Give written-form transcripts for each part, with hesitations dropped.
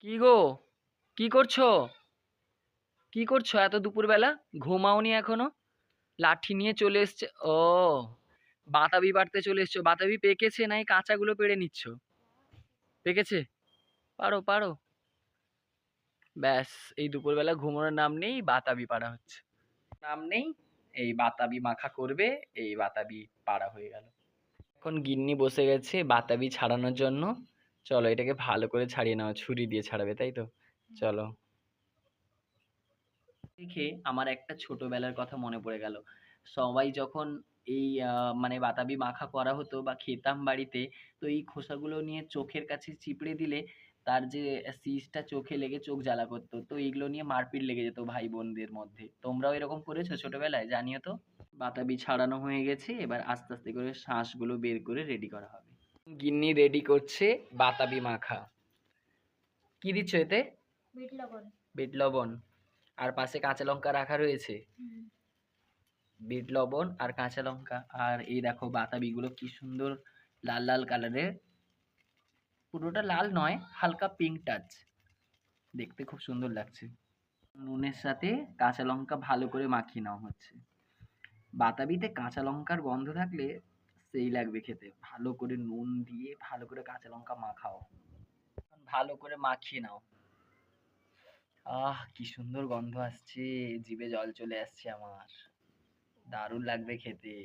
কি গো? কি করছো? কি করছো এত দুপুরবেলা? ঘুমাওনি এখনো? লাঠি নিয়ে চলে এসছে। ও, বাতাবি পাড়তে চলে এসছো। বাতাবি পেকেছে নাই কাঁচাগুলো পেড়ে নিচ্ছ? পেকেছে? পারো পারো। ব্যাস, এই দুপুরবেলা ঘুমানোর নাম নেই, বাতাবি পাড়া হচ্ছে। নাম নেই, এই বাতাবি মাখা করবে, এই বাতাবি পাড়া হয়ে গেল। এখন গিন্নি বসে গেছে বাতাবি ছাড়ানোর জন্য। চলো এটাকে ভালো করে ছাড়িয়ে নাও, ছুরি দিয়ে ছাড়াবে তাই তো? চলো। দেখে আমার একটা ছোটবেলার কথা মনে পড়ে গেল। সবাই যখন এই মানে বাতাবি মাখা করা হতো বা খেতাম বাড়িতে, তো এই খোসাগুলো নিয়ে চোখের কাছে চিপড়ে দিলে তার যে সিসটা চোখে লেগে চোখ জ্বালা করতো, তো এইগুলো নিয়ে মারপিট লেগে যেত ভাই বোনদের মধ্যে। তোমরাও এরকম করেছো ছোটবেলায়? জানিও তো। বাতাবি ছাড়ানো হয়ে গেছে, এবার আস্তে আস্তে করে শাঁসগুলো বের করে রেডি করা হবে। গিন্নি রেডি করছে বাতাবি মাখা। কি দিচ্ছ এতে? বিট লবণ। বিট লবণ। আর পাশে কাঁচা লঙ্কা রাখা রয়েছে। বিট লবণ আর কাঁচা লঙ্কা। আর এই দেখো বাতাবিগুলো কি সুন্দর লাল লাল কালারের। পুরোটা লাল নয়, হালকা পিঙ্ক টাচ। দেখতে খুব সুন্দর লাগছে। নুনের সাথে কাঁচা লঙ্কা ভালো করে মাখিয়ে নেওয়া হচ্ছে। বাতাবিতে কাঁচা লঙ্কার গন্ধ থাকলে সেই লাগবে খেতে। ভালো করে নুন দিয়ে ভালো করে কাঁচা লঙ্কা মাখাও, ভালো করে মাখিয়ে নাও। আহ, কি সুন্দর গন্ধ আসছে, জিভে জল চলে আসছে আমার। দারুণ লাগবে খেতে।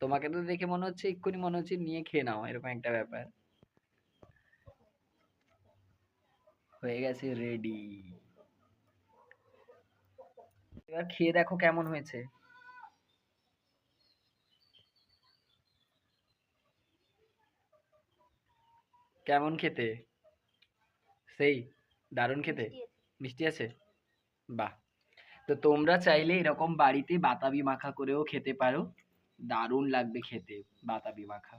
তোমাকে তো দেখে মনে হচ্ছে এক্ষুনি মনে হচ্ছে নিয়ে খেয়ে নাও, এরকম একটা ব্যাপার। হয়ে গেছে রেডি। এবার খেয়ে দেখো কেমন হয়েছে। কেমন খেতে? সেই দারুণ খেতে। মিষ্টি আছে। মিষ্টি আছে? বাহ। তো তোমরা চাইলে এরকম বাড়িতে বাতাবি মাখা করেও খেতে পারো। দারুণ লাগবে খেতে বাতাবি মাখা।